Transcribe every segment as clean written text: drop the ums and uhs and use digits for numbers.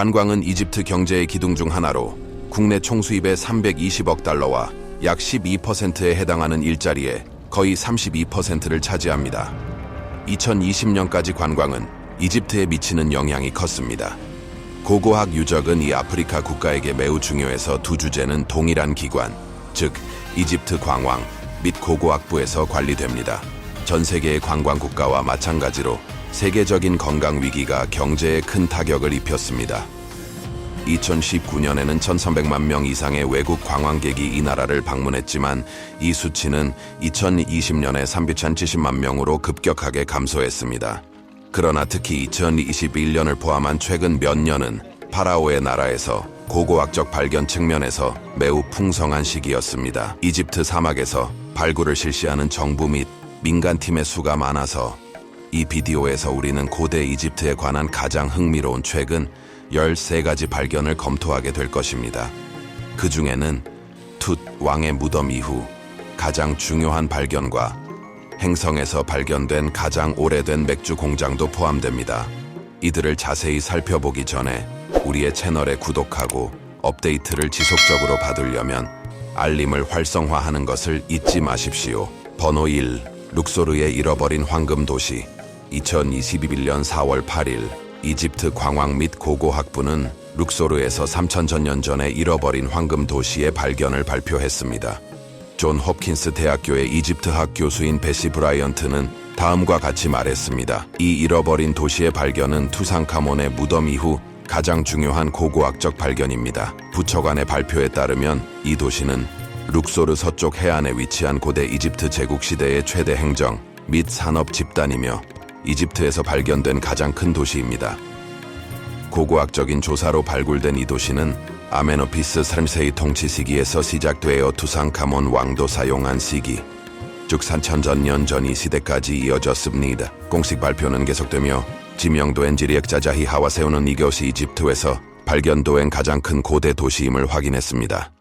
관광은 이집트 경제의 기둥 중 하나로 국내 총수입의 320억 달러와 약 12%에 해당하는 일자리의 거의 32%를 차지합니다. 2020년까지 관광은 이집트에 미치는 영향이 컸습니다. 고고학 유적은 이 아프리카 국가에게 매우 중요해서 두 주제는 동일한 기관, 즉 이집트 관광 및 고고학부에서 관리됩니다. 전 세계의 관광 국가와 마찬가지로 세계적인 건강 위기가 경제에 큰 타격을 입혔습니다. 2019년에는 1,300만 명 이상의 외국 관광객이 이 나라를 방문했지만 이 수치는 2020년에 370만 명으로 급격하게 감소했습니다. 그러나 특히 2021년을 포함한 최근 몇 년은 파라오의 나라에서 고고학적 발견 측면에서 매우 풍성한 시기였습니다. 이집트 사막에서 발굴을 실시하는 정부 및 민간팀의 수가 많아서 이 비디오에서 우리는 고대 이집트에 관한 가장 흥미로운 최근 13가지 발견을 검토하게 될 것입니다. 그 중에는 툭 왕의 무덤 이후 가장 중요한 발견과 행성에서 발견된 가장 오래된 맥주 공장도 포함됩니다. 이들을 자세히 살펴보기 전에 우리의 채널에 구독하고 업데이트를 지속적으로 받으려면 알림을 활성화하는 것을 잊지 마십시오. 번호 1. 룩소르의 잃어버린 황금 도시. 2021년 4월 8일 이집트 관광 및 고고학부는 룩소르에서 3,000년 전에 잃어버린 황금 도시의 발견을 발표했습니다. 존 홉킨스 대학교의 이집트학 교수인 베시 브라이언트는 다음과 같이 말했습니다. 이 잃어버린 도시의 발견은 투상카몬의 무덤 이후 가장 중요한 고고학적 발견입니다. 부처관의 발표에 따르면 이 도시는 룩소르 서쪽 해안에 위치한 고대 이집트 제국 시대의 최대 행정 및 산업 집단이며 이집트에서 발견된 가장 큰 도시입니다. 고고학적인 조사로 발굴된 이 도시는 아메노피스 3세의 통치 시기에서 시작되어 투상카몬 왕도 사용한 시기, 즉 4,000년 전 이 시대까지 이어졌습니다. 공식 발표는 계속되며 지명도엔 지리학자 자히 하와세오는 이것이 이집트에서 발견도엔 가장 큰 고대 도시임을 확인했습니다.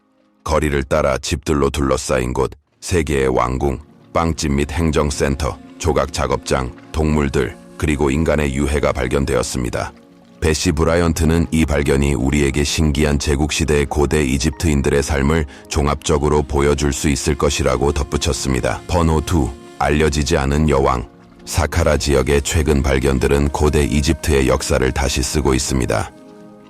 거리를 따라 집들로 둘러싸인 곳, 세계의 왕궁, 빵집 및 행정센터, 조각 작업장, 동물들, 그리고 인간의 유해가 발견되었습니다. 베시 브라이언트는 이 발견이 우리에게 신기한 제국시대의 고대 이집트인들의 삶을 종합적으로 보여줄 수 있을 것이라고 덧붙였습니다. 번호 2. 알려지지 않은 여왕. 사카라 지역의 최근 발견들은 고대 이집트의 역사를 다시 쓰고 있습니다.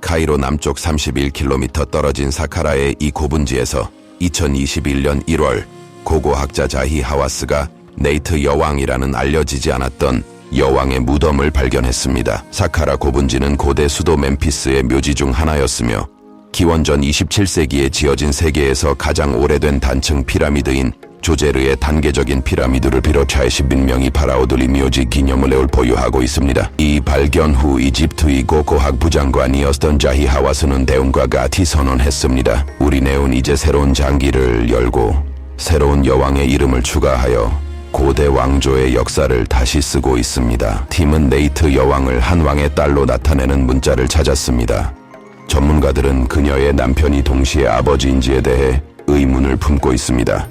카이로 남쪽 31km 떨어진 사카라의 이 고분지에서 2021년 1월 고고학자 자히 하와스가 네이트 여왕이라는 알려지지 않았던 여왕의 무덤을 발견했습니다. 사카라 고분지는 고대 수도 멤피스의 묘지 중 하나였으며 기원전 27세기에 지어진 세계에서 가장 오래된 단층 피라미드인 조제르의 단계적인 피라미드를 비롯 80인 파라오들이 묘지 기념을 보유하고 있습니다. 이 발견 후 이집트의 고고학 부장관이었던 자히 하와스는 대운과 같이 선언했습니다. 우리 네온 이제 새로운 장기를 열고 새로운 여왕의 이름을 추가하여 고대 왕조의 역사를 다시 쓰고 있습니다. 팀은 네이트 여왕을 한 왕의 딸로 나타내는 문자를 찾았습니다. 전문가들은 그녀의 남편이 동시에 아버지인지에 대해 의문을 품고 있습니다.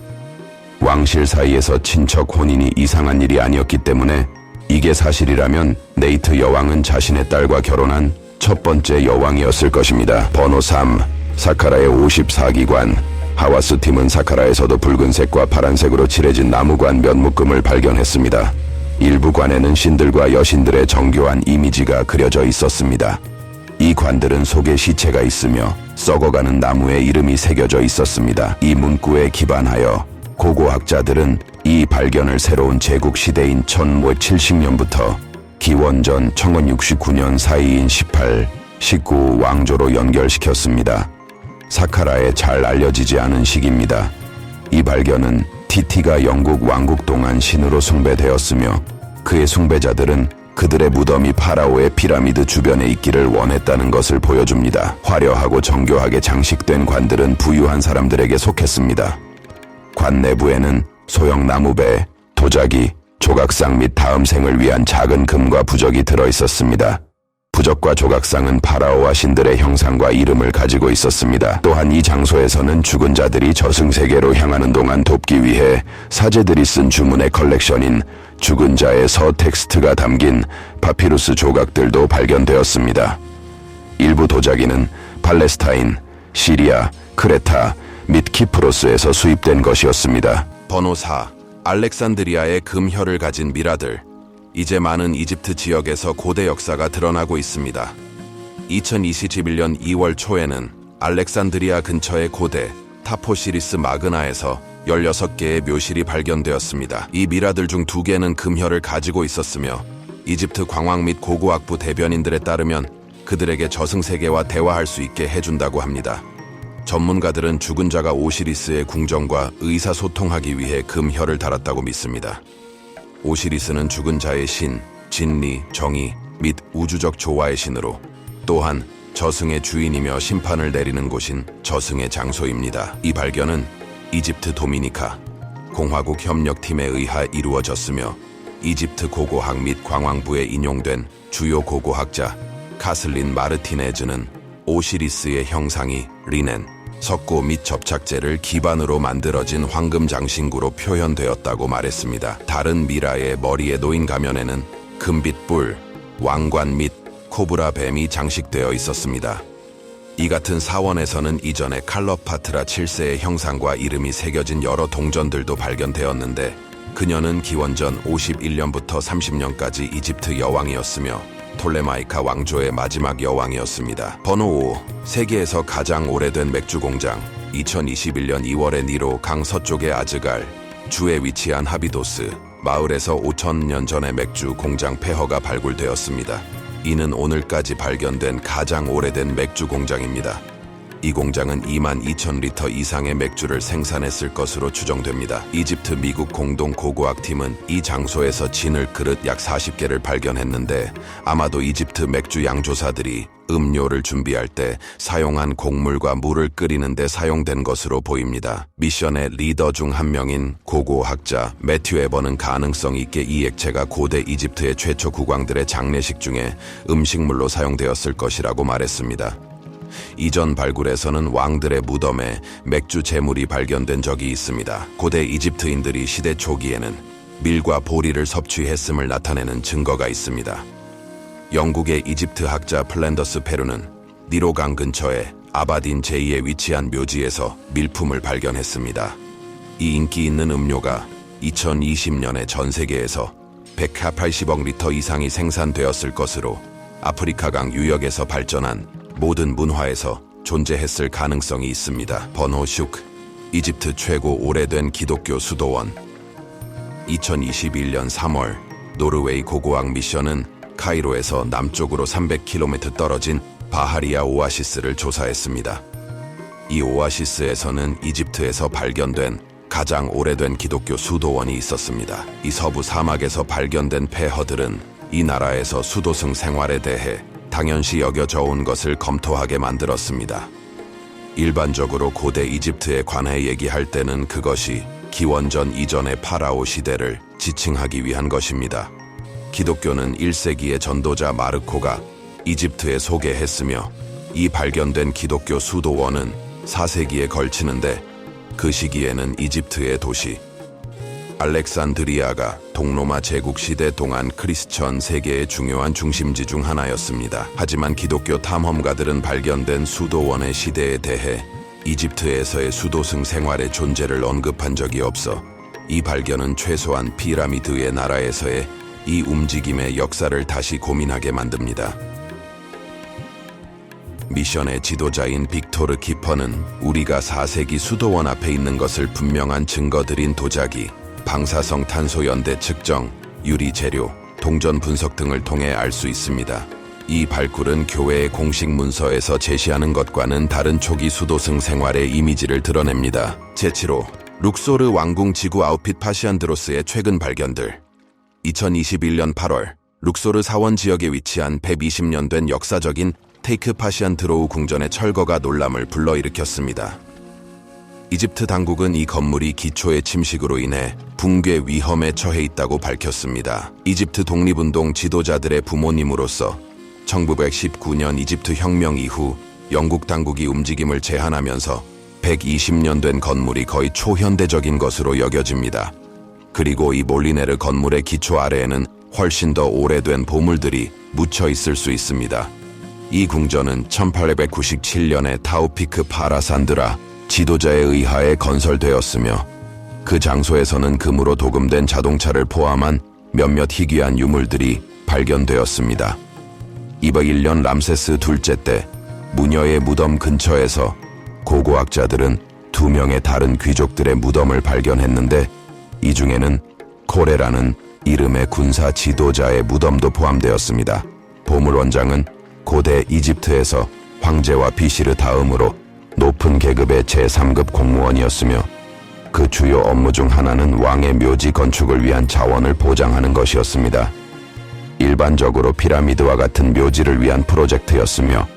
왕실 사이에서 친척 혼인이 이상한 일이 아니었기 때문에 이게 사실이라면 네이트 여왕은 자신의 딸과 결혼한 첫 번째 여왕이었을 것입니다. 번호 3. 사카라의 54기관. 하와스 팀은 사카라에서도 붉은색과 파란색으로 칠해진 나무관 몇 묶음을 발견했습니다. 일부 관에는 신들과 여신들의 정교한 이미지가 그려져 있었습니다. 이 관들은 속에 시체가 있으며 썩어가는 나무의 이름이 새겨져 있었습니다. 이 문구에 기반하여 고고학자들은 이 발견을 새로운 제국 시대인 1570년부터 기원전 1069년 사이인 18, 19 왕조로 연결시켰습니다. 사카라에 잘 알려지지 않은 시기입니다. 이 발견은 티티가 영국 왕국 동안 신으로 숭배되었으며 그의 숭배자들은 그들의 무덤이 파라오의 피라미드 주변에 있기를 원했다는 것을 보여줍니다. 화려하고 정교하게 장식된 관들은 부유한 사람들에게 속했습니다. 관 내부에는 소형 나무배, 도자기, 조각상 및 다음 생을 위한 작은 금과 부적이 들어있었습니다. 부적과 조각상은 파라오와 신들의 형상과 이름을 가지고 있었습니다. 또한 이 장소에서는 죽은 자들이 저승세계로 향하는 동안 돕기 위해 사제들이 쓴 주문의 컬렉션인 죽은 자의 서 텍스트가 담긴 파피루스 조각들도 발견되었습니다. 일부 도자기는 팔레스타인, 시리아, 크레타 및 키프로스에서 수입된 것이었습니다. 번호 4. 알렉산드리아의 금혈을 가진 미라들. 이제 많은 이집트 지역에서 고대 역사가 드러나고 있습니다. 2021년 2월 초에는 알렉산드리아 근처의 고대 타포시리스 마그나에서 16개의 묘실이 발견되었습니다. 이 미라들 중 2개는 금혈을 가지고 있었으며 이집트 광왕 및 고고학부 대변인들에 따르면 그들에게 저승세계와 대화할 수 있게 해준다고 합니다. 전문가들은 죽은 자가 오시리스의 궁정과 의사소통하기 위해 금혈을 달았다고 믿습니다. 오시리스는 죽은 자의 신, 진리, 정의 및 우주적 조화의 신으로 또한 저승의 주인이며 심판을 내리는 곳인 저승의 장소입니다. 이 발견은 이집트 도미니카 공화국 협력팀에 의하 이루어졌으며 이집트 고고학 및 광왕부에 인용된 주요 고고학자 카슬린 마르티네즈는 오시리스의 형상이 리넨, 석고 및 접착제를 기반으로 만들어진 황금 장신구로 표현되었다고 말했습니다. 다른 미라의 머리에 놓인 가면에는 금빛 뿔, 왕관 및 코브라 뱀이 장식되어 있었습니다. 이 같은 사원에서는 이전에 칼로파트라 7세의 형상과 이름이 새겨진 여러 동전들도 발견되었는데 그녀는 기원전 51년부터 30년까지 이집트 여왕이었으며 톨레마이카 왕조의 마지막 여왕이었습니다. 번호 5. 세계에서 가장 오래된 맥주 공장. 2021년 2월에 니로 강 서쪽의 아즈갈 주에 위치한 하비도스 마을에서 5,000년 전의 맥주 공장 폐허가 발굴되었습니다. 이는 오늘까지 발견된 가장 오래된 맥주 공장입니다. 이 공장은 22,000리터 이상의 맥주를 생산했을 것으로 추정됩니다. 이집트 미국 공동 고고학팀은 이 장소에서 진을 그릇 약 40개를 발견했는데 아마도 이집트 맥주 양조사들이 음료를 준비할 때 사용한 곡물과 물을 끓이는 데 사용된 것으로 보입니다. 미션의 리더 중 한 명인 고고학자 매튜 에버는 가능성 있게 이 액체가 고대 이집트의 최초 국왕들의 장례식 중에 음식물로 사용되었을 것이라고 말했습니다. 이전 발굴에서는 왕들의 무덤에 맥주 제물이 발견된 적이 있습니다. 고대 이집트인들이 시대 초기에는 밀과 보리를 섭취했음을 나타내는 증거가 있습니다. 영국의 이집트 학자 플랜더스 페루는 니로강 근처에 아바딘 제2에 위치한 묘지에서 밀품을 발견했습니다. 이 인기 있는 음료가 2020년에 전 세계에서 180억 리터 이상이 생산되었을 것으로 아프리카강 유역에서 발전한 모든 문화에서 존재했을 가능성이 있습니다. 번호 6. 이집트 최고 오래된 기독교 수도원. 2021년 3월 노르웨이 고고학 미션은 카이로에서 남쪽으로 300km 떨어진 바하리아 오아시스를 조사했습니다. 이 오아시스에서는 이집트에서 발견된 가장 오래된 기독교 수도원이 있었습니다. 이 서부 사막에서 발견된 폐허들은 이 나라에서 수도승 생활에 대해 당연시 여겨져 온 것을 검토하게 만들었습니다. 일반적으로 고대 이집트에 관해 얘기할 때는 그것이 기원전 이전의 파라오 시대를 지칭하기 위한 것입니다. 기독교는 1세기의 전도자 마르코가 이집트에 소개했으며 이 발견된 기독교 수도원은 4세기에 걸치는데 그 시기에는 이집트의 도시 알렉산드리아가 동로마 제국 시대 동안 크리스천 세계의 중요한 중심지 중 하나였습니다. 하지만 기독교 탐험가들은 발견된 수도원의 시대에 대해 이집트에서의 수도승 생활의 존재를 언급한 적이 없어 이 발견은 최소한 피라미드의 나라에서의 이 움직임의 역사를 다시 고민하게 만듭니다. 미션의 지도자인 빅토르 키퍼는 우리가 4세기 수도원 앞에 있는 것을 분명한 증거들인 도자기, 방사성 탄소 연대 측정, 유리 재료, 동전 분석 등을 통해 알 수 있습니다. 이 발굴은 교회의 공식 문서에서 제시하는 것과는 다른 초기 수도승 생활의 이미지를 드러냅니다. 제7호 룩소르 왕궁 지구 아웃핏 파시안드로스의 최근 발견들. 2021년 8월 룩소르 사원 지역에 위치한 120년 된 역사적인 테이크 파시안드로우 궁전의 철거가 논란을 불러일으켰습니다. 이집트 당국은 이 건물이 기초의 침식으로 인해 붕괴 위험에 처해 있다고 밝혔습니다. 이집트 독립운동 지도자들의 부모님으로서 1919년 이집트 혁명 이후 영국 당국이 움직임을 제한하면서 120년 된 건물이 거의 초현대적인 것으로 여겨집니다. 그리고 이 몰리네르 건물의 기초 아래에는 훨씬 더 오래된 보물들이 묻혀 있을 수 있습니다. 이 궁전은 1897년에 타우피크 파라산드라 지도자에 의하에 건설되었으며 그 장소에서는 금으로 도금된 자동차를 포함한 몇몇 희귀한 유물들이 발견되었습니다. 201년 람세스 둘째 때 무녀의 무덤 근처에서 고고학자들은 2명의 다른 귀족들의 무덤을 발견했는데 이 중에는 코레라는 이름의 군사 지도자의 무덤도 포함되었습니다. 보물원장은 고대 이집트에서 황제와 비시르 다음으로 높은 계급의 제3급 공무원이었으며 그 주요 업무 중 하나는 왕의 묘지 건축을 위한 자원을 보장하는 것이었습니다. 일반적으로 피라미드와 같은 묘지를 위한 프로젝트였으며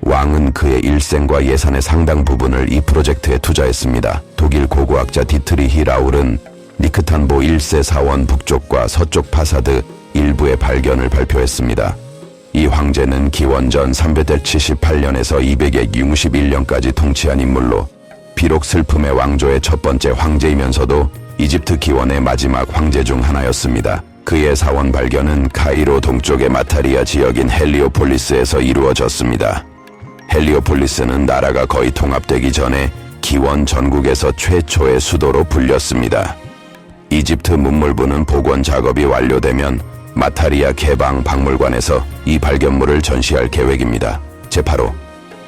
왕은 그의 일생과 예산의 상당 부분을 이 프로젝트에 투자했습니다. 독일 고고학자 디트리히 라울은 니크탄보 1세 사원 북쪽과 서쪽 파사드 일부의 발견을 발표했습니다. 이 황제는 기원전 378년에서 261년까지 통치한 인물로 비록 슬픔의 왕조의 첫 번째 황제이면서도 이집트 기원의 마지막 황제 중 하나였습니다. 그의 사원 발견은 카이로 동쪽의 마타리아 지역인 헬리오폴리스에서 이루어졌습니다. 헬리오폴리스는 나라가 거의 통합되기 전에 기원 전국에서 최초의 수도로 불렸습니다. 이집트 문물부는 복원 작업이 완료되면 마타리아 개방 박물관에서 이 발견물을 전시할 계획입니다. 제8호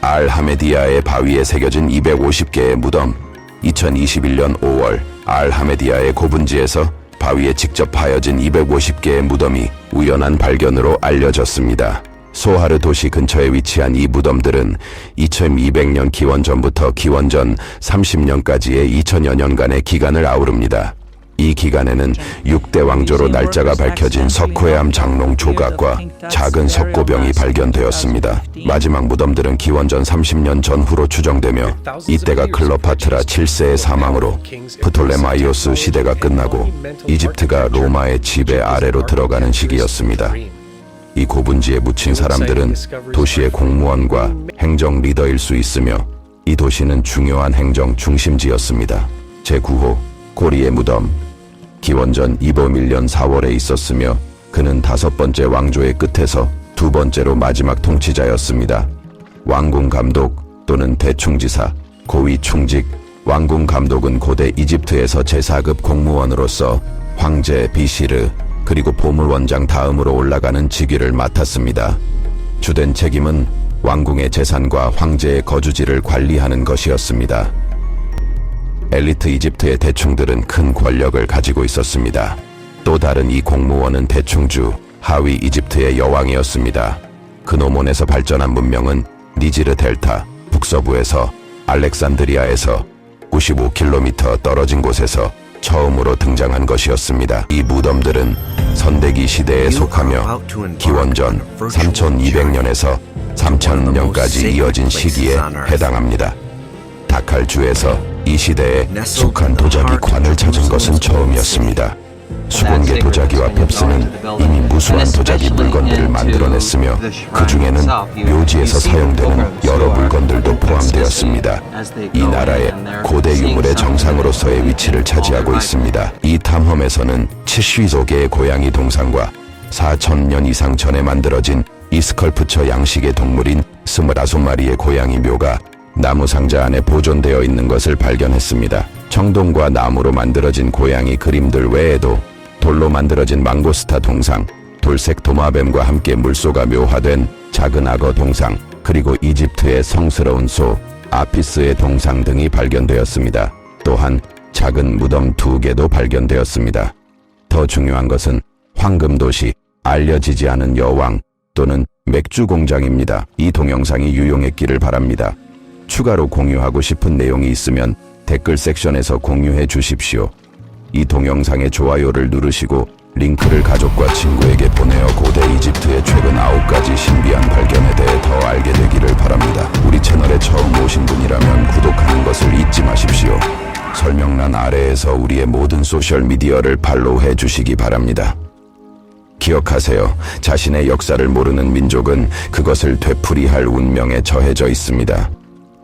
알-하메디아의 바위에 새겨진 250개의 무덤. 2021년 5월 알-하메디아의 고분지에서 바위에 직접 파여진 250개의 무덤이 우연한 발견으로 알려졌습니다. 소하르 도시 근처에 위치한 이 무덤들은 2200년 기원전부터 기원전 30년까지의 2000여 년간의 기간을 아우릅니다. 이 기간에는 6대 왕조로 날짜가 밝혀진 석회암 장롱 조각과 작은 석고병이 발견되었습니다. 마지막 무덤들은 기원전 30년 전후로 추정되며 이때가 클레오파트라 7세의 사망으로 프톨레마이오스 시대가 끝나고 이집트가 로마의 지배 아래로 들어가는 시기였습니다. 이 고분지에 묻힌 사람들은 도시의 공무원과 행정 리더일 수 있으며 이 도시는 중요한 행정 중심지였습니다. 제9호 고리의 무덤. 기원전 251년 4월에 있었으며 그는 5번째 왕조의 끝에서 2번째로 마지막 통치자였습니다. 왕궁 감독 또는 대충지사, 고위 충직, 왕궁 감독은 고대 이집트에서 제4급 공무원으로서 황제 비시르 그리고 보물원장 다음으로 올라가는 직위를 맡았습니다. 주된 책임은 왕궁의 재산과 황제의 거주지를 관리하는 것이었습니다. 엘리트 이집트의 대충들은 큰 권력을 가지고 있었습니다. 또 다른 이 공무원은 대충주, 하위 이집트의 여왕이었습니다. 그노몬에서 발전한 문명은 니지르 델타, 북서부에서 알렉산드리아에서 95km 떨어진 곳에서 처음으로 등장한 것이었습니다. 이 무덤들은 선대기 시대에 속하며 기원전 3200년에서 3000년까지 이어진 시기에 해당합니다. 다칼주에서 이 시대에 숙한 도자기 관을 찾은 것은 처음이었습니다. 수공개 도자기와 펩스는 이미 무수한 도자기 물건들을 만들어냈으며 그 중에는 묘지에서 사용되는 여러 물건들도 포함되었습니다. 이 나라의 고대 유물의 정상으로서의 위치를 차지하고 있습니다. 이 탐험에서는 70개 고양이 동상과 4000년 이상 전에 만들어진 이 스컬프처 양식의 동물인 25마리의 고양이 묘가 나무 상자 안에 보존되어 있는 것을 발견했습니다. 청동과 나무로 만들어진 고양이 그림들 외에도 돌로 만들어진 망고스타 동상, 돌색 도마뱀과 함께 물소가 묘화된 작은 악어 동상, 그리고 이집트의 성스러운 소, 아피스의 동상 등이 발견되었습니다. 또한 작은 무덤 2개도 발견되었습니다. 더 중요한 것은 황금도시, 알려지지 않은 여왕 또는 맥주 공장입니다. 이 동영상이 유용했기를 바랍니다. 추가로 공유하고 싶은 내용이 있으면 댓글 섹션에서 공유해 주십시오. 이 동영상의 좋아요를 누르시고 링크를 가족과 친구에게 보내어 고대 이집트의 최근 9가지 신비한 발견에 대해 더 알게 되기를 바랍니다. 우리 채널에 처음 오신 분이라면 구독하는 것을 잊지 마십시오. 설명란 아래에서 우리의 모든 소셜미디어를 팔로우해 주시기 바랍니다. 기억하세요. 자신의 역사를 모르는 민족은 그것을 되풀이할 운명에 처해져 있습니다.